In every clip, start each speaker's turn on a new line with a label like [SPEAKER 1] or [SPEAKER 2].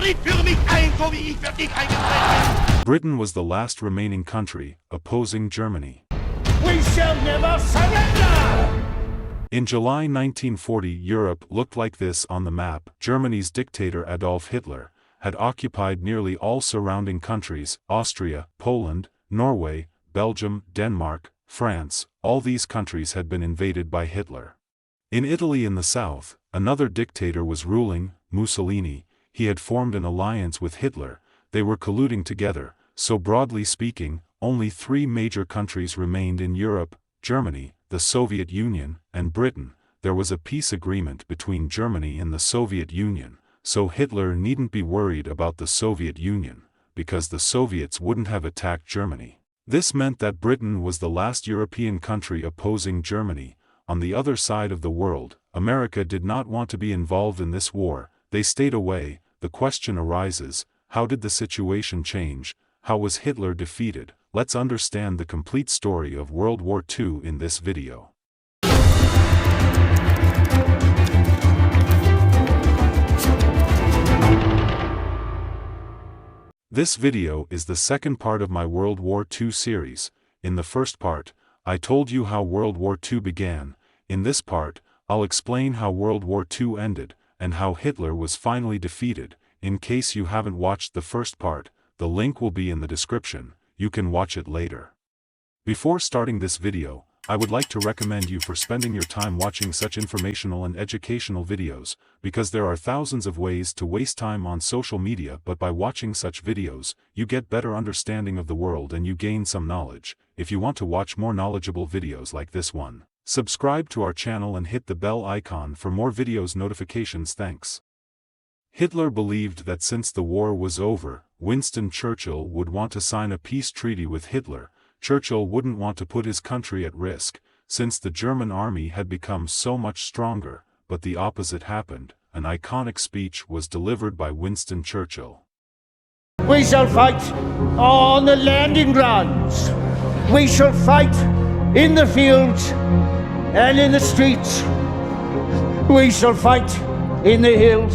[SPEAKER 1] Tritt für mich ein, so wie ich für dich eingetreten bin.
[SPEAKER 2] Britain was the last remaining country opposing Germany.
[SPEAKER 3] We shall never surrender!
[SPEAKER 2] In July 1940, Europe looked like this on the map. Germany's dictator Adolf Hitler had occupied nearly all surrounding countries: Austria, Poland, Norway, Belgium, Denmark, France. All these countries had been invaded by Hitler. In Italy in the south, another dictator was ruling, Mussolini. He had formed an alliance with Hitler. They were colluding together, so broadly speaking, only three major countries remained in Europe: Germany, the Soviet Union, and Britain. There was a peace agreement between Germany and the Soviet Union, so Hitler needn't be worried about the Soviet Union, because the Soviets wouldn't have attacked Germany. This meant that Britain was the last European country opposing Germany. On the other side of the world, America did not want to be involved in this war. They stayed away. The question arises, how did the situation change? How was Hitler defeated? Let's understand the complete story of World War II in this video. This video is the second part of my World War II series. In the first part, I told you how World War II began. In this part, I'll explain how World War II ended, and how Hitler was finally defeated. In case you haven't watched the first part, the link will be in the description. You can watch it later. Before starting this video, I would like to recommend you for spending your time watching such informational and educational videos, because there are thousands of ways to waste time on social media, but by watching such videos, you get better understanding of the world and you gain some knowledge. If you want to watch more knowledgeable videos like this one, subscribe to our channel and hit the bell icon for more videos notifications. Thanks. Hitler believed that since the war was over, Winston Churchill would want to sign a peace treaty with Hitler. Churchill wouldn't want to put his country at risk, since the German army had become so much stronger, but the opposite happened. An iconic speech was delivered by Winston Churchill.
[SPEAKER 3] We shall fight on the landing grounds. We shall fight in the fields and in the streets. We shall fight in the hills.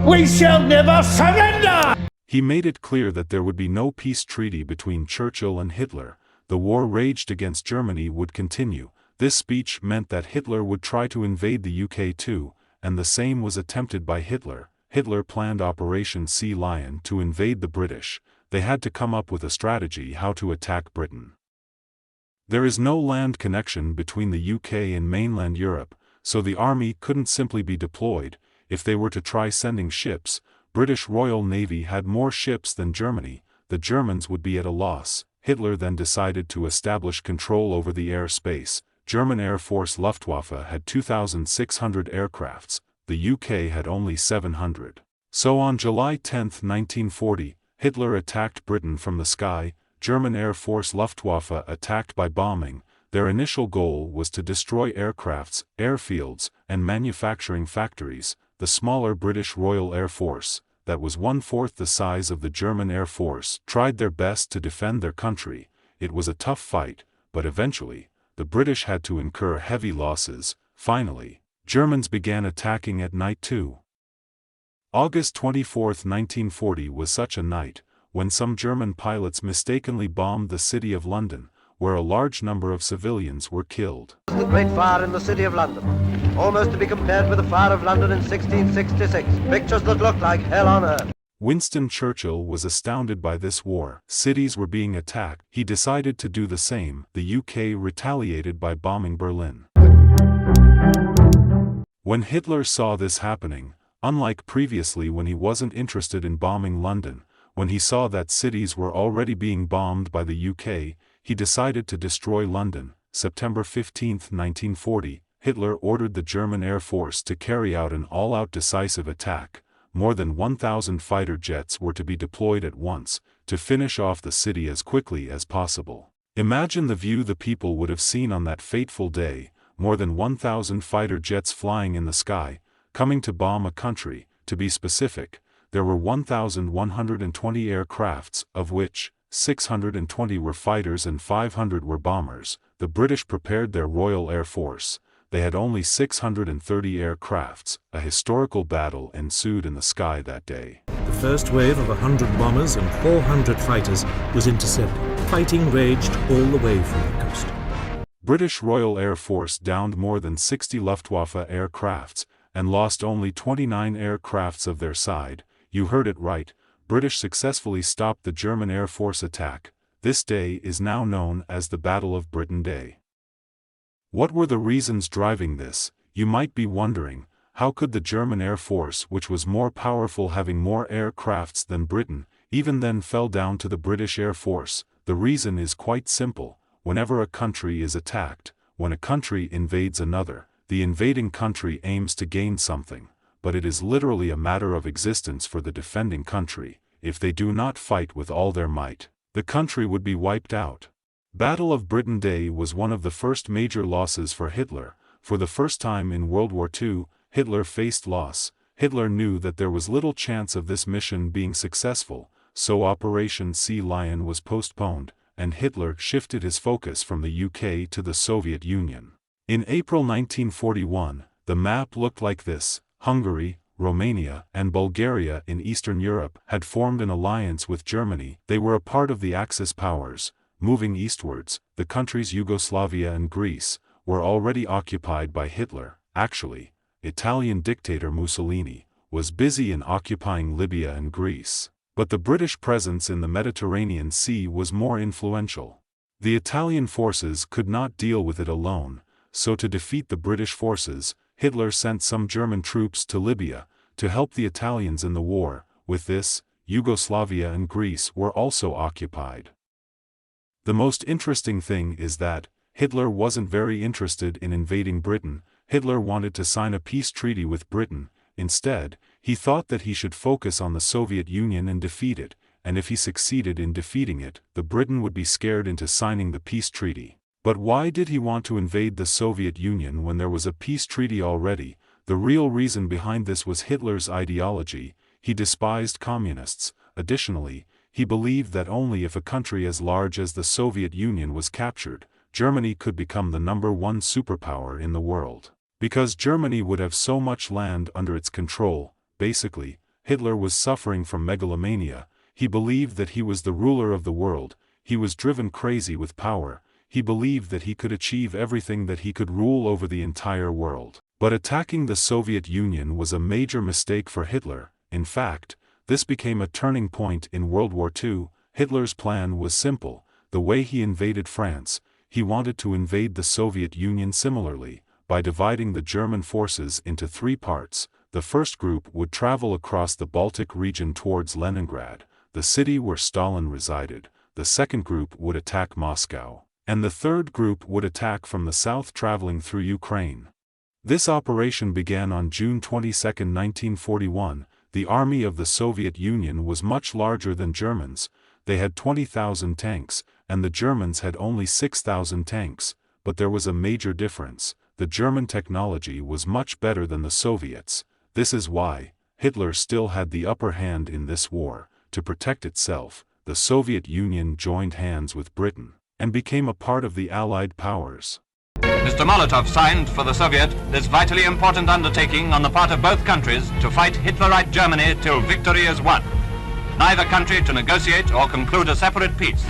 [SPEAKER 3] We shall never surrender!
[SPEAKER 2] He made it clear that there would be no peace treaty between Churchill and Hitler. The war raged against Germany would continue. This speech meant that Hitler would try to invade the UK too, and the same was attempted by Hitler. Hitler planned Operation Sea Lion to invade the British. They had to come up with a strategy how to attack Britain. There is no land connection between the UK and mainland Europe, so the army couldn't simply be deployed. If they were to try sending ships, British Royal Navy had more ships than Germany. The Germans would be at a loss. Hitler then decided to establish control over the air space. German Air Force Luftwaffe had 2,600 aircrafts. The UK had only 700. So on July 10, 1940, Hitler attacked Britain from the sky. German Air Force Luftwaffe attacked by bombing. Their initial goal was to destroy aircrafts, airfields, and manufacturing factories. The smaller British Royal Air Force, that was 1/4 the size of the German Air Force, tried their best to defend their country. It was a tough fight, but eventually, the British had to incur heavy losses. Finally, Germans began attacking at night too. August 24, 1940 was such a night, when some German pilots mistakenly bombed the city of London, where a large number of civilians were killed.
[SPEAKER 4] The Great Fire in the City of London, almost to be compared with the Fire of London in 1666. Pictures that look like hell on earth.
[SPEAKER 2] Winston Churchill was astounded by this war. Cities were being attacked. He decided to do the same. The UK retaliated by bombing Berlin. When Hitler saw this happening, unlike previously when he wasn't interested in bombing London, when he saw that cities were already being bombed by the UK, he decided to destroy London. September 15, 1940, Hitler ordered the German Air Force to carry out an all-out decisive attack. More than 1,000 fighter jets were to be deployed at once, to finish off the city as quickly as possible. Imagine the view the people would have seen on that fateful day, more than 1,000 fighter jets flying in the sky, coming to bomb a country. To be specific, there were 1,120 aircrafts, of which 620 were fighters and 500 were bombers. The British prepared their Royal Air Force. They had only 630 aircrafts. A historical battle ensued in the sky that day.
[SPEAKER 5] The first wave of 100 bombers and 400 fighters was intercepted. Fighting raged all the way from the coast.
[SPEAKER 2] British Royal Air Force downed more than 60 Luftwaffe aircrafts, and lost only 29 aircrafts of their side. You heard it right, British successfully stopped the German Air Force attack. This day is now known as the Battle of Britain Day. What were the reasons driving this, you might be wondering? How could the German Air Force, which was more powerful having more aircrafts than Britain, even then fell down to the British Air Force? The reason is quite simple. Whenever a country is attacked, when a country invades another, the invading country aims to gain something, but it is literally a matter of existence for the defending country. If they do not fight with all their might, the country would be wiped out. Battle of Britain Day was one of the first major losses for Hitler. For the first time in World War II, Hitler faced loss. Hitler knew that there was little chance of this mission being successful, so Operation Sea Lion was postponed, and Hitler shifted his focus from the UK to the Soviet Union. In April 1941, the map looked like this. Hungary, Romania, and Bulgaria in Eastern Europe had formed an alliance with Germany. They were a part of the Axis powers. Moving eastwards, the countries Yugoslavia and Greece were already occupied by Hitler. Actually, Italian dictator Mussolini was busy in occupying Libya and Greece. But the British presence in the Mediterranean Sea was more influential. The Italian forces could not deal with it alone, so to defeat the British forces, Hitler sent some German troops to Libya to help the Italians in the war. With this, Yugoslavia and Greece were also occupied. The most interesting thing is that Hitler wasn't very interested in invading Britain. Hitler wanted to sign a peace treaty with Britain. Instead, he thought that he should focus on the Soviet Union and defeat it, and if he succeeded in defeating it, the Britain would be scared into signing the peace treaty. But why did he want to invade the Soviet Union when there was a peace treaty already? The real reason behind this was Hitler's ideology. He despised communists. Additionally, he believed that only if a country as large as the Soviet Union was captured, Germany could become the #1 superpower in the world. Because Germany would have so much land under its control. Basically, Hitler was suffering from megalomania. He believed that he was the ruler of the world. He was driven crazy with power. He believed that he could achieve everything, that he could rule over the entire world. But attacking the Soviet Union was a major mistake for Hitler. In fact, this became a turning point in World War II. Hitler's plan was simple. The way he invaded France, he wanted to invade the Soviet Union similarly, by dividing the German forces into 3 parts. The first group would travel across the Baltic region towards Leningrad, the city where Stalin resided. The second group would attack Moscow, and the third group would attack from the south, traveling through Ukraine. This operation began on June 22, 1941. The army of the Soviet Union was much larger than Germans. They had 20,000 tanks, and the Germans had only 6,000 tanks. But there was a major difference. The German technology was much better than the Soviets. This is why Hitler still had the upper hand in this war. To protect itself, the Soviet Union joined hands with Britain, and became a part of the Allied powers.
[SPEAKER 6] Mr. Molotov signed for the Soviet this vitally important undertaking on the part of both countries to fight Hitlerite Germany till victory is won. Neither country to negotiate or conclude a separate peace.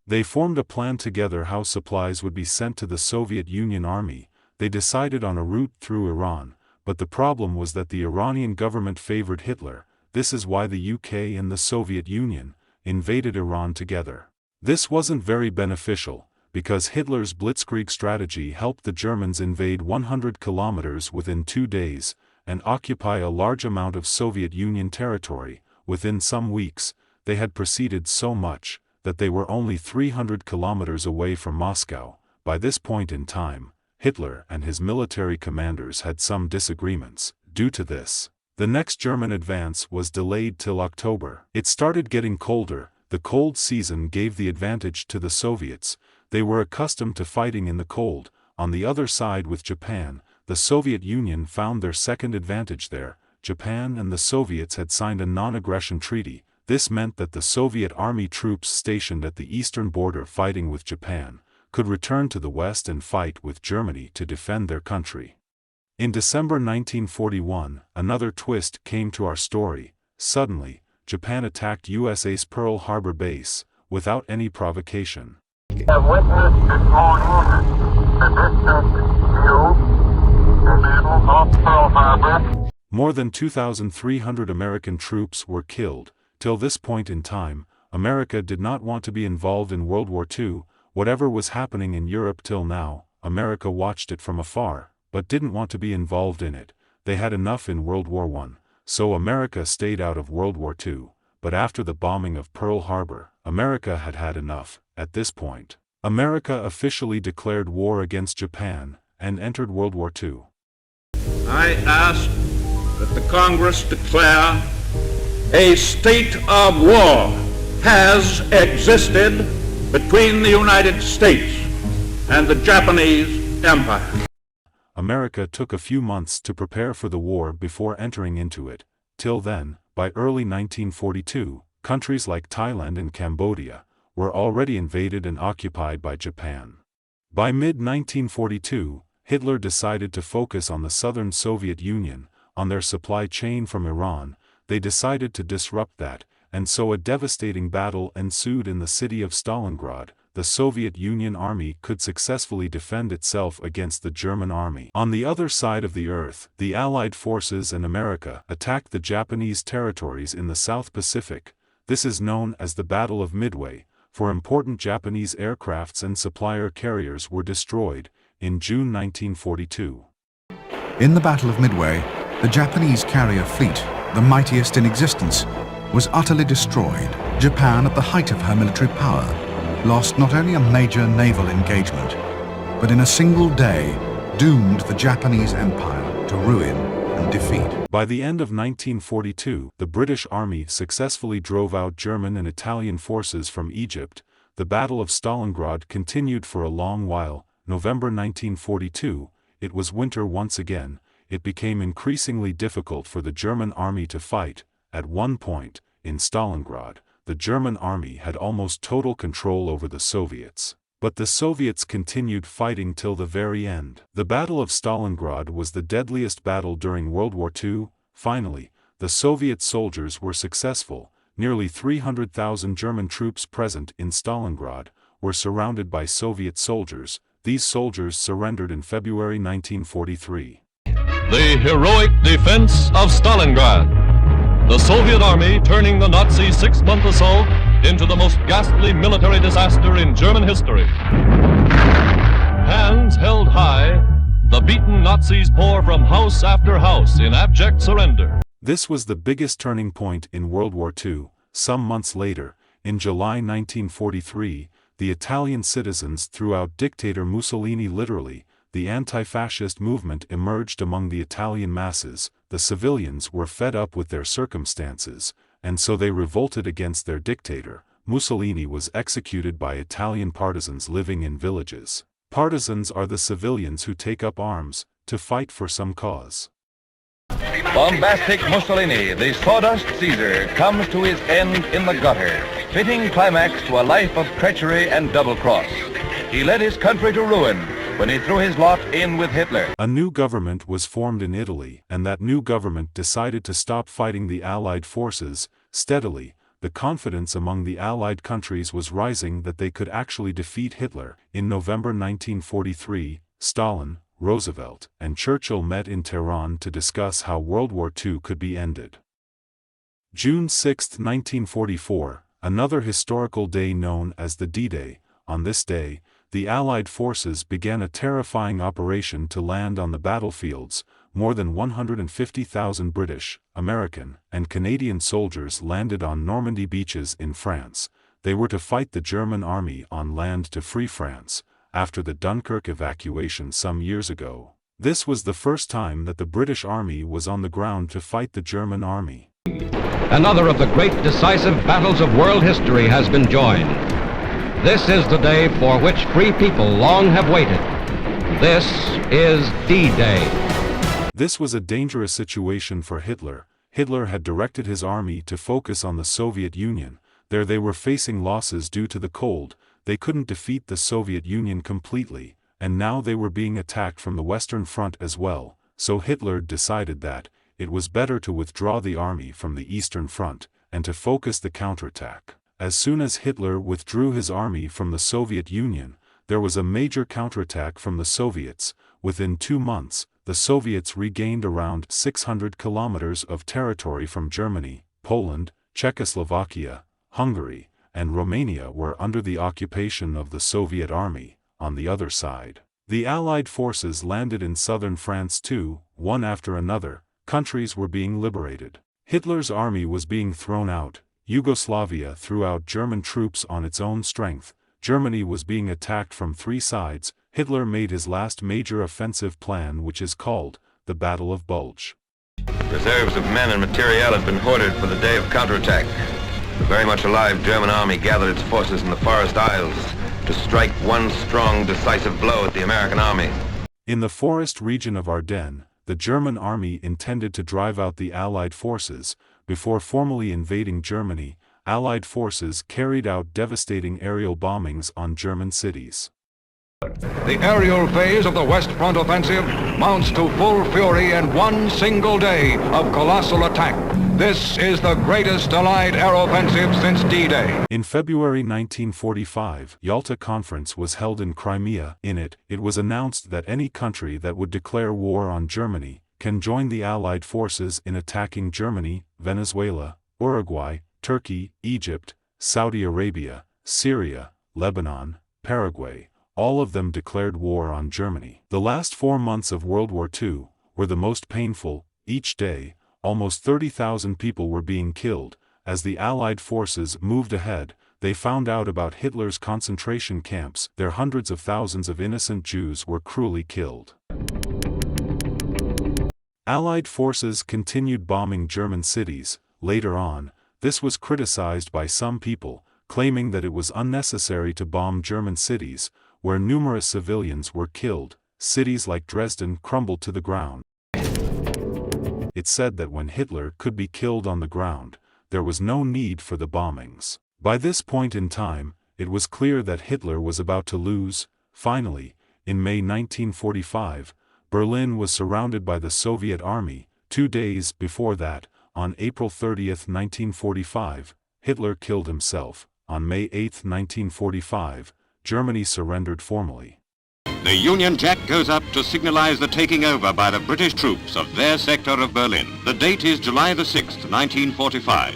[SPEAKER 2] They formed a plan together how supplies would be sent to the Soviet Union army. They decided on a route through Iran, but the problem was that the Iranian government favored Hitler. This is why the UK and the Soviet Union invaded Iran together. This wasn't very beneficial, because Hitler's blitzkrieg strategy helped the Germans invade 100 kilometers within 2 days, and occupy a large amount of Soviet Union territory. Within some weeks, they had proceeded so much that they were only 300 kilometers away from Moscow. By this point in time, Hitler and his military commanders had some disagreements. Due to this, the next German advance was delayed till October. It started getting colder. The cold season gave the advantage to the Soviets. They were accustomed to fighting in the cold. On the other side with Japan, the Soviet Union found their second advantage there. Japan and the Soviets had signed a non-aggression treaty. This meant that the Soviet army troops stationed at the eastern border fighting with Japan could return to the west and fight with Germany to defend their country. In December 1941, another twist came to our story. Suddenly, Japan attacked USA's Pearl Harbor base, without any provocation.
[SPEAKER 7] Have witnessed this morning the distant view the Battle of Pearl Harbor.
[SPEAKER 2] More than 2,300 American troops were killed. Till this point in time, America did not want to be involved in World War II. Whatever was happening in Europe till now, America watched it from afar, but didn't want to be involved in it. They had enough in World War I, so America stayed out of World War II. But after the bombing of Pearl Harbor, America had had enough. At this point, America officially declared war against Japan and entered World War II.
[SPEAKER 8] I ask that the Congress declare a state of war has existed between the United States and the Japanese Empire.
[SPEAKER 2] America took a few months to prepare for the war before entering into it. Till then, by early 1942, countries like Thailand and Cambodia were already invaded and occupied by Japan. By mid-1942, Hitler decided to focus on the southern Soviet Union, on their supply chain from Iran. They decided to disrupt that, and so a devastating battle ensued in the city of Stalingrad. The Soviet Union army could successfully defend itself against the German army. On the other side of the earth, the Allied forces and America attacked the Japanese territories in the South Pacific. This is known as the Battle of Midway, for important Japanese aircrafts and supplier carriers were destroyed in June 1942.
[SPEAKER 9] In the Battle of Midway, the Japanese carrier fleet, the mightiest in existence, was utterly destroyed. Japan, at the height of her military power, lost not only a major naval engagement, but in a single day doomed the Japanese Empire to ruin and defeat.
[SPEAKER 2] By the end of 1942, the British Army successfully drove out German and Italian forces from Egypt. The Battle of Stalingrad continued for a long while. November 1942, it was winter once again. It became increasingly difficult for the German army to fight. At one point, in Stalingrad, the German army had almost total control over the Soviets. But the Soviets continued fighting till the very end. The Battle of Stalingrad was the deadliest battle during World War II. Finally, the Soviet soldiers were successful. Nearly 300,000 German troops present in Stalingrad were surrounded by Soviet soldiers. These soldiers surrendered in February 1943.
[SPEAKER 10] The heroic defense of Stalingrad. The Soviet army turning the Nazi six-month assault into the most ghastly military disaster in German history. Hands held high, the beaten Nazis pour from house after house in abject surrender.
[SPEAKER 2] This was the biggest turning point in World War II. Some months later, in July 1943, the Italian citizens threw out dictator Mussolini literally. The anti-fascist movement emerged among the Italian masses. The civilians were fed up with their circumstances, and so they revolted against their dictator. Mussolini was executed by Italian partisans living in villages. Partisans are the civilians who take up arms to fight for some cause.
[SPEAKER 11] Bombastic Mussolini, the sawdust Caesar, comes to his end in the gutter, fitting climax to a life of treachery and double-cross. He led his country to ruin when he threw his lot in with Hitler.
[SPEAKER 2] A new government was formed in Italy, and that new government decided to stop fighting the Allied forces. Steadily, the confidence among the Allied countries was rising that they could actually defeat Hitler. In November 1943, Stalin, Roosevelt, and Churchill met in Tehran to discuss how World War II could be ended. June 6, 1944, another historical day known as the D-Day. On this day, the Allied forces began a terrifying operation to land on the battlefields. More than 150,000 British, American, and Canadian soldiers landed on Normandy beaches in France. They were to fight the German army on land to free France, after the Dunkirk evacuation some years ago. This was the first time that the British army was on the ground to fight the German army.
[SPEAKER 12] Another of the great decisive battles of world history has been joined. This is the day for which free people long have waited. This is D-Day.
[SPEAKER 2] This was a dangerous situation for Hitler. Hitler had directed his army to focus on the Soviet Union. There they were facing losses due to the cold. They couldn't defeat the Soviet Union completely, and now they were being attacked from the Western Front as well. So Hitler decided that it was better to withdraw the army from the Eastern Front and to focus the counterattack. As soon as Hitler withdrew his army from the Soviet Union, there was a major counterattack from the Soviets. Within 2 months, the Soviets regained around 600 kilometers of territory from Germany. Poland, Czechoslovakia, Hungary, and Romania were under the occupation of the Soviet army. On the other side, the Allied forces landed in southern France too. One after another, countries were being liberated. Hitler's army was being thrown out. Yugoslavia threw out German troops on its own strength. Germany was being attacked from 3 sides. Hitler made his last major offensive plan, which is called the Battle of Bulge.
[SPEAKER 11] Reserves of men and material had been hoarded for the day of counterattack. The very much alive German army gathered its forces in the Forest Isles to strike one strong, decisive blow at the American army.
[SPEAKER 2] In the forest region of Ardennes, the German army intended to drive out the Allied forces. Before formally invading Germany, Allied forces carried out devastating aerial bombings on German cities.
[SPEAKER 13] The aerial phase of the West Front offensive mounts to full fury in one single day of colossal attack. This is the greatest Allied air offensive since D-Day.
[SPEAKER 2] In February 1945, Yalta Conference was held in Crimea. In it, it was announced that any country that would declare war on Germany can join the Allied forces in attacking Germany, Venezuela, Uruguay, Turkey, Egypt, Saudi Arabia, Syria, Lebanon, Paraguay. All of them declared war on Germany. The last 4 months of World War II were the most painful. Each day, almost 30,000 people were being killed. As the Allied forces moved ahead, they found out about Hitler's concentration camps. There hundreds of thousands of innocent Jews were cruelly killed. Allied forces continued bombing German cities. Later on, this was criticized by some people, claiming that it was unnecessary to bomb German cities, where numerous civilians were killed. Cities like Dresden crumbled to the ground. It said that when Hitler could be killed on the ground, there was no need for the bombings. By this point in time, it was clear that Hitler was about to lose. Finally, in May 1945, Berlin was surrounded by the Soviet army. 2 days before that, on April 30, 1945, Hitler killed himself. On May 8, 1945, Germany surrendered formally.
[SPEAKER 14] The Union Jack goes up to signalize the taking over by the British troops of their sector of Berlin. The date is July the 6th, 1945.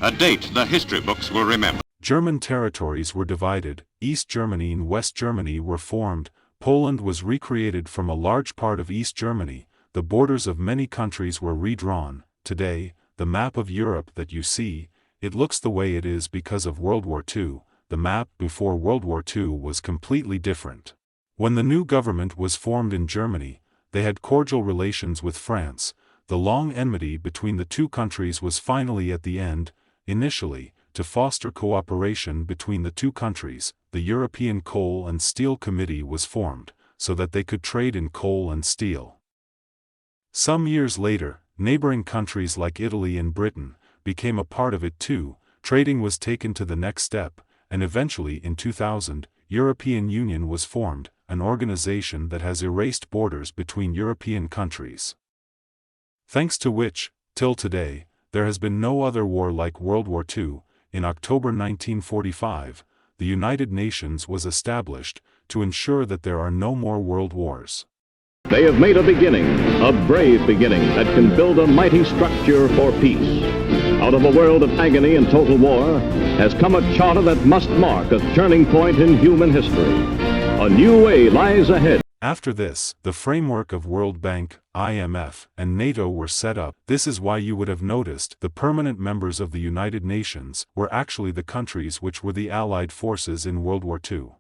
[SPEAKER 14] A date the history books will remember.
[SPEAKER 2] German territories were divided. East Germany and West Germany were formed. Poland was recreated from a large part of East Germany. The borders of many countries were redrawn. Today, the map of Europe that you see, it looks the way it is because of World War II. The map before World War II was completely different. When the new government was formed in Germany, they had cordial relations with France. The long enmity between the two countries was finally at the end. Initially, to foster cooperation between the two countries, the European Coal and Steel Committee was formed, so that they could trade in coal and steel. Some years later, neighboring countries like Italy and Britain became a part of it too. Trading was taken to the next step, and eventually in 2000, European Union was formed, an organization that has erased borders between European countries. Thanks to which, till today, there has been no other war like World War II. In October 1945, the United Nations was established to ensure that there are no more world wars.
[SPEAKER 10] They have made a beginning, a brave beginning that can build a mighty structure for peace. Out of a world of agony and total war has come a charter that must mark a turning point in human history. A new way lies ahead.
[SPEAKER 2] After this, the framework of World Bank, IMF, and NATO were set up. This is why you would have noticed the permanent members of the United Nations were actually the countries which were the Allied forces in World War II.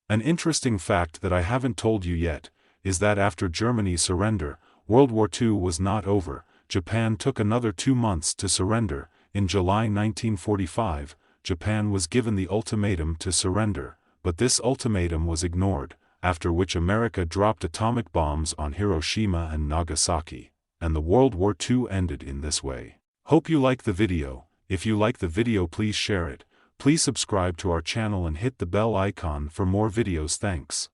[SPEAKER 2] An interesting fact that I haven't told you yet is that after Germany's surrender, World War II was not over. Japan took another 2 months to surrender. In July 1945, Japan was given the ultimatum to surrender, but this ultimatum was ignored, after which America dropped atomic bombs on Hiroshima and Nagasaki, and the World War II ended in this way. Hope you like the video. If you like the video, please share it. Please subscribe to our channel and hit the bell icon for more videos. Thanks.